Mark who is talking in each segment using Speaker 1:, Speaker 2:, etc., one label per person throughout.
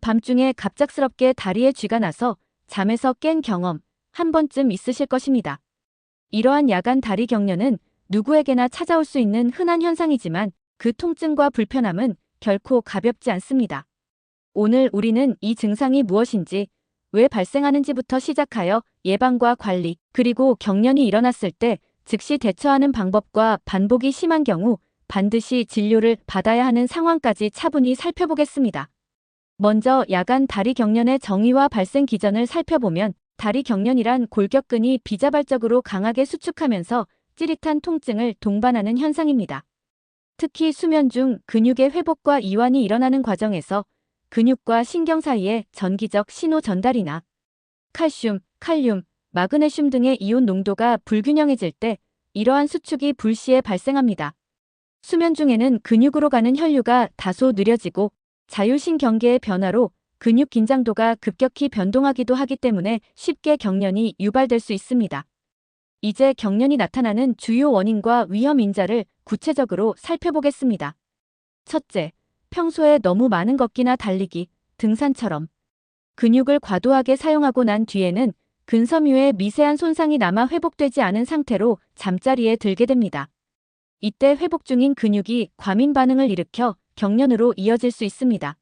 Speaker 1: 밤중에 갑작스럽게 다리에 쥐가 나서 잠에서 깬 경험 한 번쯤 있으실 것입니다. 이러한 야간 다리 경련은 누구에게나 찾아올 수 있는 흔한 현상이지만 그 통증과 불편함은 결코 가볍지 않습니다. 오늘 우리는 이 증상이 무엇인지, 왜 발생하는지부터 시작하여 예방과 관리, 그리고 경련이 일어났을 때 즉시 대처하는 방법과 반복이 심한 경우 반드시 진료를 받아야 하는 상황까지 차분히 살펴보겠습니다. 먼저 야간 다리 경련의 정의와 발생 기전을 살펴보면 다리 경련이란 골격근이 비자발적으로 강하게 수축하면서 찌릿한 통증을 동반하는 현상입니다. 특히 수면 중 근육의 회복과 이완이 일어나는 과정에서 근육과 신경 사이의 전기적 신호 전달이나 칼슘, 칼륨, 마그네슘 등의 이온 농도가 불균형해질 때 이러한 수축이 불시에 발생합니다. 수면 중에는 근육으로 가는 혈류가 다소 느려지고 자율신경계의 변화로 근육 긴장도가 급격히 변동하기도 하기 때문에 쉽게 경련이 유발될 수 있습니다. 이제 경련이 나타나는 주요 원인과 위험 인자를 구체적으로 살펴보겠습니다. 첫째, 평소에 너무 많은 걷기나 달리기, 등산처럼 근육을 과도하게 사용하고 난 뒤에는 근섬유에 미세한 손상이 남아 회복되지 않은 상태로 잠자리에 들게 됩니다. 이때 회복 중인 근육이 과민 반응을 일으켜 경련으로 이어질 수 있습니다.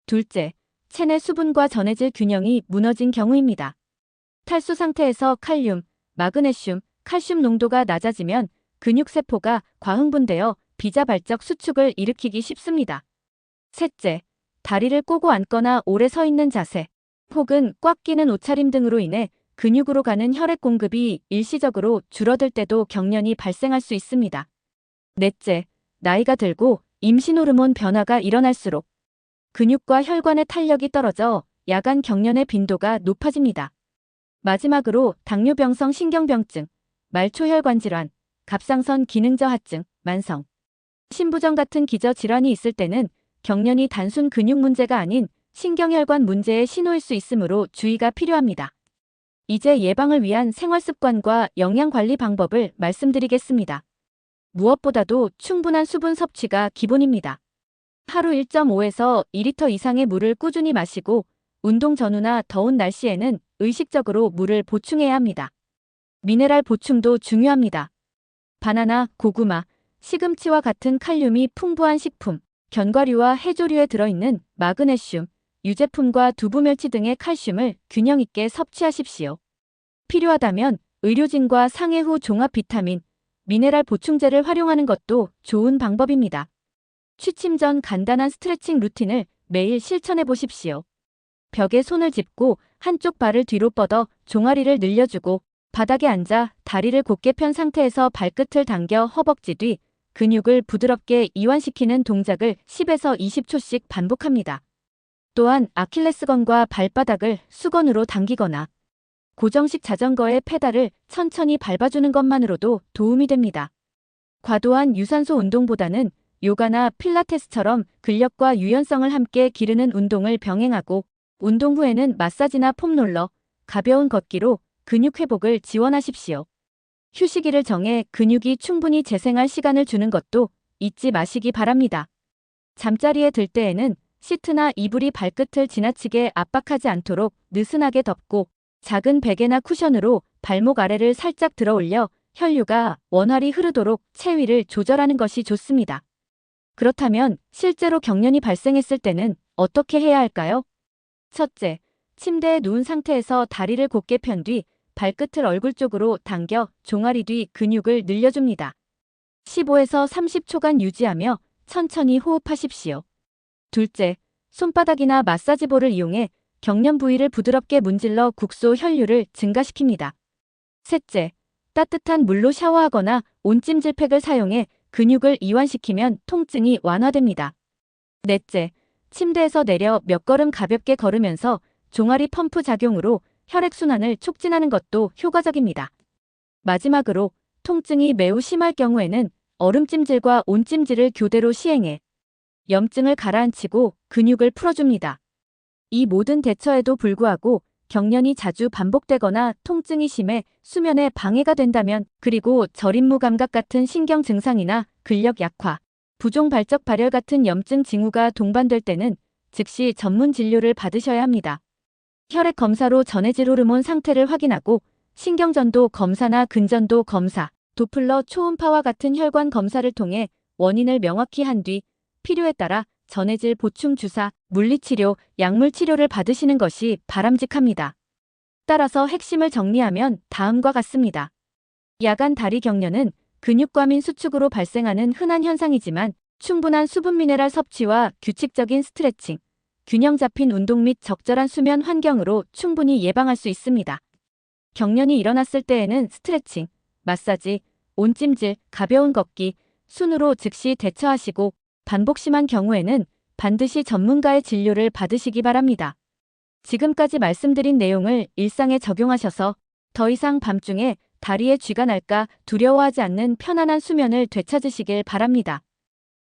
Speaker 1: 둘째, 체내 수분과 전해질 균형이 무너진 경우입니다. 탈수 상태에서 칼륨, 마그네슘, 칼슘 농도가 낮아지면 근육세포가 과흥분되어 비자발적 수축을 일으키기 쉽습니다. 셋째, 다리를 꼬고 앉거나 오래 서 있는 자세, 혹은 꽉 끼는 옷차림 등으로 인해 근육으로 가는 혈액 공급이 일시적으로 줄어들 때도 경련이 발생할 수 있습니다. 넷째, 나이가 들고 임신 호르몬 변화가 일어날수록 근육과 혈관의 탄력이 떨어져 야간 경련의 빈도가 높아집니다. 마지막으로 당뇨병성 신경병증, 말초혈관 질환, 갑상선 기능 저하증, 만성 신부전 같은 기저질환이 있을 때는 경련이 단순 근육 문제가 아닌 신경혈관 문제의 신호일 수 있으므로 주의가 필요합니다. 이제 예방을 위한 생활습관과 영양관리 방법을 말씀드리겠습니다. 무엇보다도 충분한 수분 섭취가 기본입니다. 하루 1.5에서 2리터 이상의 물을 꾸준히 마시고 운동 전후나 더운 날씨에는 의식적으로 물을 보충해야 합니다. 미네랄 보충도 중요합니다. 바나나, 고구마, 시금치와 같은 칼륨이 풍부한 식품, 견과류와 해조류에 들어있는 마그네슘, 유제품과 두부멸치 등의 칼슘을 균형 있게 섭취하십시오. 필요하다면 의료진과 상해 후 종합 비타민, 미네랄 보충제를 활용하는 것도 좋은 방법입니다. 취침 전 간단한 스트레칭 루틴을 매일 실천해 보십시오. 벽에 손을 짚고 한쪽 발을 뒤로 뻗어 종아리를 늘려주고 바닥에 앉아 다리를 곧게 편 상태에서 발끝을 당겨 허벅지 뒤 근육을 부드럽게 이완시키는 동작을 10에서 20초씩 반복합니다. 또한 아킬레스건과 발바닥을 수건으로 당기거나 고정식 자전거의 페달을 천천히 밟아주는 것만으로도 도움이 됩니다. 과도한 유산소 운동보다는 요가나 필라테스처럼 근력과 유연성을 함께 기르는 운동을 병행하고 운동 후에는 마사지나 폼롤러, 가벼운 걷기로 근육 회복을 지원하십시오. 휴식일을 정해 근육이 충분히 재생할 시간을 주는 것도 잊지 마시기 바랍니다. 잠자리에 들 때에는 시트나 이불이 발끝을 지나치게 압박하지 않도록 느슨하게 덮고 작은 베개나 쿠션으로 발목 아래를 살짝 들어 올려 혈류가 원활히 흐르도록 체위를 조절하는 것이 좋습니다. 그렇다면 실제로 경련이 발생했을 때는 어떻게 해야 할까요? 첫째, 침대에 누운 상태에서 다리를 곧게 편 뒤 발끝을 얼굴 쪽으로 당겨 종아리 뒤 근육을 늘려줍니다. 15에서 30초간 유지하며 천천히 호흡하십시오. 둘째, 손바닥이나 마사지볼을 이용해 경련 부위를 부드럽게 문질러 국소 혈류를 증가시킵니다. 셋째, 따뜻한 물로 샤워하거나 온찜질팩을 사용해 근육을 이완시키면 통증이 완화됩니다. 넷째, 침대에서 내려 몇 걸음 가볍게 걸으면서 종아리 펌프 작용으로 혈액순환을 촉진하는 것도 효과적입니다. 마지막으로 통증이 매우 심할 경우에는 얼음찜질과 온찜질을 교대로 시행해 염증을 가라앉히고 근육을 풀어줍니다. 이 모든 대처에도 불구하고 경련이 자주 반복되거나 통증이 심해 수면에 방해가 된다면, 그리고 저림무 감각 같은 신경 증상이나 근력 약화, 부종 발적 발열 같은 염증 징후가 동반될 때는 즉시 전문 진료를 받으셔야 합니다. 혈액 검사로 전해질 호르몬 상태를 확인하고 신경전도 검사나 근전도 검사, 도플러 초음파와 같은 혈관 검사를 통해 원인을 명확히 한 뒤 필요에 따라 전해질 보충 주사, 물리치료, 약물치료를 받으시는 것이 바람직합니다. 따라서 핵심을 정리하면 다음과 같습니다. 야간 다리 경련은 근육과민 수축으로 발생하는 흔한 현상이지만 충분한 수분 미네랄 섭취와 규칙적인 스트레칭, 균형 잡힌 운동 및 적절한 수면 환경으로 충분히 예방할 수 있습니다. 경련이 일어났을 때에는 스트레칭, 마사지, 온찜질, 가벼운 걷기, 순으로 즉시 대처하시고 반복 심한 경우에는 반드시 전문가의 진료를 받으시기 바랍니다. 지금까지 말씀드린 내용을 일상에 적용하셔서 더 이상 밤중에 다리에 쥐가 날까 두려워하지 않는 편안한 수면을 되찾으시길 바랍니다.